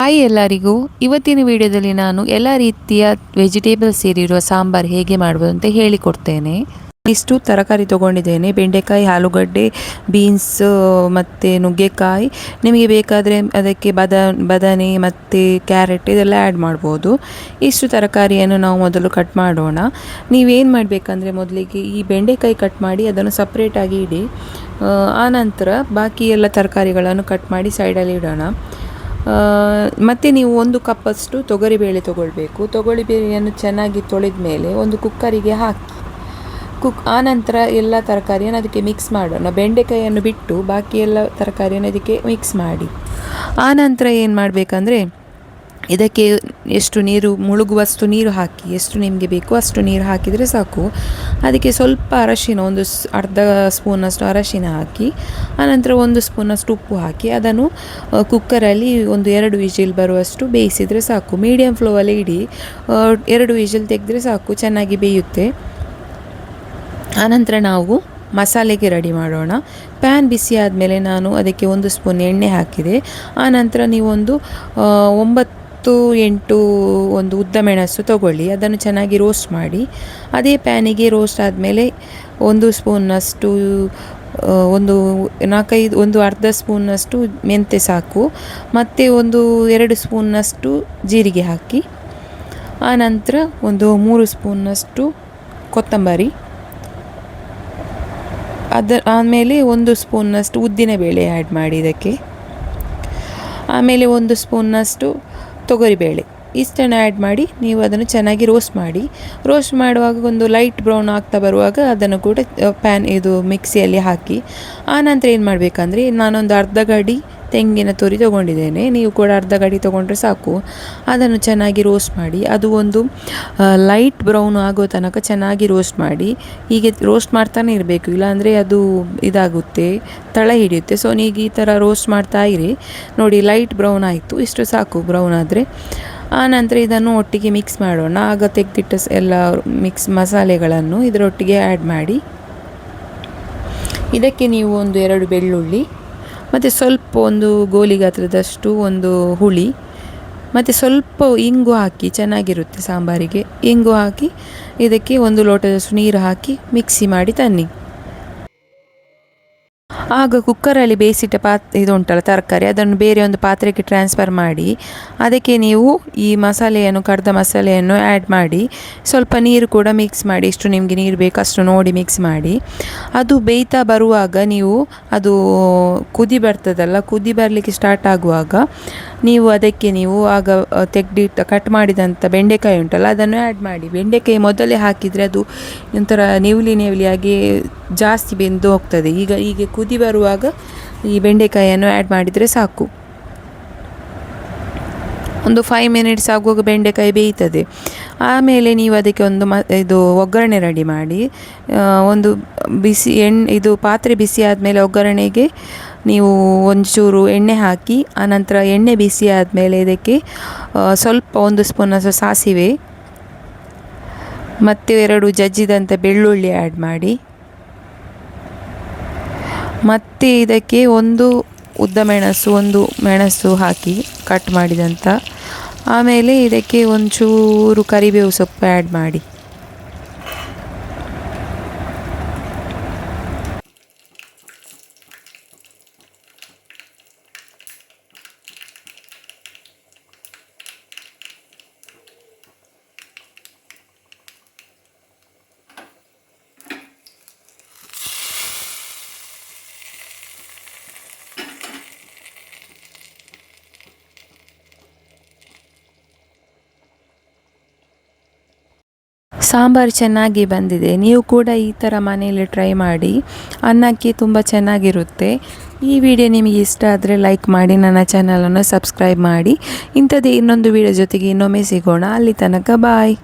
Hi ಎಲ್ಲರಿಗೂ. ಇವತ್ತಿನ ವಿಡಿಯೋದಲ್ಲಿ ನಾನು ಎಲ್ಲ ರೀತಿಯ ವೆಜಿಟೇಬಲ್ಸ್ ಸೇರಿರುವ ಸಾಂಬಾರು ಹೇಗೆ ಮಾಡುವುದು ಅಂತ ಹೇಳಿಕೊಡ್ತೇನೆ. ಇಷ್ಟು ತರಕಾರಿ ತೊಗೊಂಡಿದ್ದೇನೆ: ಬೆಂಡೆಕಾಯಿ, ಆಲೂಗಡ್ಡೆ, ಬೀನ್ಸ್ ಮತ್ತು ನುಗ್ಗೆಕಾಯಿ. ನಿಮಗೆ ಬೇಕಾದರೆ ಅದಕ್ಕೆ ಬದನೆ ಮತ್ತು ಕ್ಯಾರೆಟ್ ಇದೆಲ್ಲ ಆ್ಯಡ್ ಮಾಡ್ಬೋದು. ಇಷ್ಟು ತರಕಾರಿಯನ್ನು ನಾವು ಮೊದಲು ಕಟ್ ಮಾಡೋಣ. ನೀವೇನು ಮಾಡಬೇಕಂದ್ರೆ, ಮೊದಲಿಗೆ ಈ ಬೆಂಡೆಕಾಯಿ ಕಟ್ ಮಾಡಿ ಅದನ್ನು ಸಪ್ರೇಟಾಗಿ ಇಡಿ. ಆನಂತರ ಬಾಕಿ ಎಲ್ಲ ತರಕಾರಿಗಳನ್ನು ಕಟ್ ಮಾಡಿ ಸೈಡಲ್ಲಿ ಇಡೋಣ. ಮತ್ತು ನೀವು 1 ಕಪ್ಪಷ್ಟು ತೊಗರಿಬೇಳೆ ತೊಗೊಳ್ಬೇಕು. ತೊಗರಿಬೇಳೆಯನ್ನು ಚೆನ್ನಾಗಿ ತೊಳೆದ ಮೇಲೆ ಒಂದು ಕುಕ್ಕರಿಗೆ ಹಾಕಿ ಆನಂತರ ಎಲ್ಲ ತರಕಾರಿಯನ್ನು ಅದಕ್ಕೆ ಮಿಕ್ಸ್ ಮಾಡೋಣ. ಬೆಂಡೆಕಾಯಿಯನ್ನು ಬಿಟ್ಟು ಬಾಕಿ ಎಲ್ಲ ತರಕಾರಿಯನ್ನು ಅದಕ್ಕೆ ಮಿಕ್ಸ್ ಮಾಡಿ ಆನಂತರ ಏನು ಮಾಡಬೇಕಂದ್ರೆ, ಇದಕ್ಕೆ ಎಷ್ಟು ನೀರು ಮುಳುಗುವಷ್ಟು ನೀರು ಹಾಕಿ, ಎಷ್ಟು ನಿಮಗೆ ಬೇಕೋ ಅಷ್ಟು ನೀರು ಹಾಕಿದರೆ ಸಾಕು. ಅದಕ್ಕೆ ಸ್ವಲ್ಪ ಅರಶಿನ, ಒಂದು ಅರ್ಧ ಸ್ಪೂನಷ್ಟು ಅರಶಿನ ಹಾಕಿ ಆನಂತರ 1 ಸ್ಪೂನಷ್ಟು ಉಪ್ಪು ಹಾಕಿ ಅದನ್ನು ಕುಕ್ಕರಲ್ಲಿ 2 ವಿಜಿಲ್ ಬರುವಷ್ಟು ಬೇಯಿಸಿದರೆ ಸಾಕು. ಮೀಡಿಯಮ್ ಫ್ಲೇವಲ್ಲಿ ಇಡಿ. 2 ವಿಜಿಲ್ ತೆಗೆದ್ರೆ ಸಾಕು, ಚೆನ್ನಾಗಿ ಬೇಯುತ್ತೆ. ಆನಂತರ ನಾವು ಮಸಾಲೆಗೆ ರೆಡಿ ಮಾಡೋಣ. ಪ್ಯಾನ್ ಬಿಸಿ ಆದಮೇಲೆ ನಾನು ಅದಕ್ಕೆ 1 ಸ್ಪೂನ್ ಎಣ್ಣೆ ಹಾಕಿದೆ. ಆನಂತರ ನೀವೊಂದು 9-8 ಒಂದು ಉದ್ದ ಮೆಣಸು ತಗೊಳ್ಳಿ. ಅದನ್ನು ಚೆನ್ನಾಗಿ ರೋಸ್ಟ್ ಮಾಡಿ. ಅದೇ ಪ್ಯಾನಿಗೆ ರೋಸ್ಟ್ ಆದಮೇಲೆ 1 ಸ್ಪೂನ್ನಷ್ಟು ಒಂದು ಅರ್ಧ ಸ್ಪೂನ್ನಷ್ಟು ಮೆಂತ್ಯ ಸಾಕು, ಮತ್ತು 2 ಸ್ಪೂನ್ನಷ್ಟು ಜೀರಿಗೆ ಹಾಕಿ. ಆನಂತರ 3 ಸ್ಪೂನ್ನಷ್ಟು ಕೊತ್ತಂಬರಿ, ಆಮೇಲೆ 1 ಸ್ಪೂನ್ನಷ್ಟು ಉದ್ದಿನಬೇಳೆ ಆ್ಯಡ್ ಮಾಡಿ ಇದಕ್ಕೆ. ಆಮೇಲೆ 1 ಸ್ಪೂನ್ನಷ್ಟು ತೊಗರಿಬೇಳೆ. ಇಷ್ಟನ್ನು ಆ್ಯಡ್ ಮಾಡಿ ನೀವು ಅದನ್ನು ಚೆನ್ನಾಗಿ ರೋಸ್ಟ್ ಮಾಡಿ. ರೋಸ್ಟ್ ಮಾಡುವಾಗ ಒಂದು ಲೈಟ್ ಬ್ರೌನ್ ಆಗ್ತಾ ಬರುವಾಗ ಅದನ್ನು ಕೂಡ ಮಿಕ್ಸಿಯಲ್ಲಿ ಹಾಕಿ. ಆನಂತರ ಏನು ಮಾಡಬೇಕಂದ್ರೆ, ನಾನೊಂದು ಅರ್ಧ ಗಡಿ ತೆಂಗಿನ ತುರಿ ತೊಗೊಂಡಿದ್ದೇನೆ. ನೀವು ಕೂಡ ಅರ್ಧ ಗಡಿ ತೊಗೊಂಡ್ರೆ ಸಾಕು. ಅದನ್ನು ಚೆನ್ನಾಗಿ ರೋಸ್ಟ್ ಮಾಡಿ. ಅದು ಒಂದು ಲೈಟ್ ಬ್ರೌನ್ ಆಗೋ ತನಕ ಚೆನ್ನಾಗಿ ರೋಸ್ಟ್ ಮಾಡಿ. ಹೀಗೆ ರೋಸ್ಟ್ ಮಾಡ್ತಾನೆ ಇರಬೇಕು, ಇಲ್ಲಾಂದರೆ ಅದು ಇದಾಗುತ್ತೆ, ತಳ ಹಿಡಿಯುತ್ತೆ. ಸೊ ನೀವು ಈ ಥರ ರೋಸ್ಟ್ ಮಾಡ್ತಾ ಇರಿ. ನೋಡಿ, ಲೈಟ್ ಬ್ರೌನ್ ಆಯಿತು, ಇಷ್ಟು ಸಾಕು ಬ್ರೌನ್ ಆದರೆ. ಆನಂತರ ಇದನ್ನು ಒಟ್ಟಿಗೆ ಮಿಕ್ಸ್ ಮಾಡೋಣ. ಆಗ ತೆಗೆದಿಟ್ಟ ಎಲ್ಲ ಮಸಾಲೆಗಳನ್ನು ಇದರೊಟ್ಟಿಗೆ ಆ್ಯಡ್ ಮಾಡಿ. ಇದಕ್ಕೆ ನೀವು 2 ಬೆಳ್ಳುಳ್ಳಿ ಮತ್ತು ಸ್ವಲ್ಪ ಒಂದು ಗೋಲಿ ಗಾತ್ರದಷ್ಟು ಒಂದು ಹುಳಿ ಮತ್ತು ಸ್ವಲ್ಪ ಇಂಗು ಹಾಕಿ, ಚೆನ್ನಾಗಿರುತ್ತೆ ಸಾಂಬಾರಿಗೆ. ಇಂಗು ಹಾಕಿ ಇದಕ್ಕೆ 1 ಲೋಟದಷ್ಟು ನೀರು ಹಾಕಿ ಮಿಕ್ಸಿ ಮಾಡಿ ತನ್ನಿ. ಆಗ ಕುಕ್ಕರಲ್ಲಿ ಬೇಯಿಸಿಟ್ಟ ಉಂಟಲ್ಲ ತರಕಾರಿ, ಅದನ್ನು ಬೇರೆ ಒಂದು ಪಾತ್ರೆಗೆ ಟ್ರಾನ್ಸ್ಫರ್ ಮಾಡಿ ಅದಕ್ಕೆ ನೀವು ಈ ಕಡ್ದ ಮಸಾಲೆಯನ್ನು ಆ್ಯಡ್ ಮಾಡಿ ಸ್ವಲ್ಪ ನೀರು ಕೂಡ ಮಿಕ್ಸ್ ಮಾಡಿ. ಇಷ್ಟು ನಿಮಗೆ ನೀರು ಬೇಕು ಅಷ್ಟು ನೋಡಿ ಮಿಕ್ಸ್ ಮಾಡಿ. ಅದು ಬೇಯ್ತಾ ಬರುವಾಗ ನೀವು ಅದು ಕುದಿ ಬರ್ತದಲ್ಲ, ಕುದಿ ಬರಲಿಕ್ಕೆ ಸ್ಟಾರ್ಟ್ ಆಗುವಾಗ ಅದಕ್ಕೆ ಆಗ ಕಟ್ ಮಾಡಿದಂಥ ಬೆಂಡೆಕಾಯಿ ಉಂಟಲ್ಲ ಅದನ್ನು ಆ್ಯಡ್ ಮಾಡಿ. ಬೆಂಡೆಕಾಯಿ ಮೊದಲೇ ಹಾಕಿದರೆ ಅದು ಒಂಥರ ನೆವಲಿಯಾಗಿ ಜಾಸ್ತಿ ಬೆಂದು ಹೋಗ್ತದೆ. ಹೀಗೆ ಕುದಿ ಬರುವಾಗ ಈ ಬೆಂಡೆಕಾಯಿಯನ್ನು ಆ್ಯಡ್ ಮಾಡಿದರೆ ಸಾಕು. ಒಂದು 5 ಮಿನಿಟ್ಸ್ ಆಗುವಾಗ ಬೆಂಡೆಕಾಯಿ ಬೇಯ್ತದೆ. ಆಮೇಲೆ ನೀವು ಅದಕ್ಕೆ ಒಗ್ಗರಣೆ ರೆಡಿ ಮಾಡಿ. ಒಂದು ಬಿಸಿ ಪಾತ್ರೆ ಬಿಸಿ ಆದಮೇಲೆ ಒಗ್ಗರಣೆಗೆ ನೀವು ಒಂಚೂರು ಎಣ್ಣೆ ಹಾಕಿ, ಆನಂತರ ಎಣ್ಣೆ ಬಿಸಿ ಆದಮೇಲೆ ಇದಕ್ಕೆ ಸ್ವಲ್ಪ 1 ಸ್ಪೂನಷ್ಟು ಸಾಸಿವೆ ಮತ್ತು 2 ಜಜ್ಜಿದಂಥ ಬೆಳ್ಳುಳ್ಳಿ ಆ್ಯಡ್ ಮಾಡಿ. ಮತ್ತು ಇದಕ್ಕೆ 1 ಉದ್ದ ಮೆಣಸು, 1 ಮೆಣಸು ಹಾಕಿ ಕಟ್ ಮಾಡಿದಂಥ. ಆಮೇಲೆ ಇದಕ್ಕೆ ಒಂಚೂರು ಕರಿಬೇವು ಸೊಪ್ಪು ಆ್ಯಡ್ ಮಾಡಿ. ಸಾಂಬಾರು ಚೆನ್ನಾಗಿ ಬಂದಿದೆ. ನೀವು ಕೂಡ ಈ ಥರ ಮನೆಯಲ್ಲಿ ಟ್ರೈ ಮಾಡಿ. ಅನ್ನಕ್ಕೆ ತುಂಬ ಚೆನ್ನಾಗಿರುತ್ತೆ. ಈ ವಿಡಿಯೋ ನಿಮಗೆ ಇಷ್ಟ ಆದರೆ ಲೈಕ್ ಮಾಡಿ, ನನ್ನ ಚಾನಲನ್ನು ಸಬ್ಸ್ಕ್ರೈಬ್ ಮಾಡಿ. ಇಂಥದ್ದೇ ಇನ್ನೊಂದು ವಿಡಿಯೋ ಜೊತೆಗೆ ಇನ್ನೊಮ್ಮೆ ಸಿಗೋಣ. ಅಲ್ಲಿ ತನಕ ಬಾಯ್.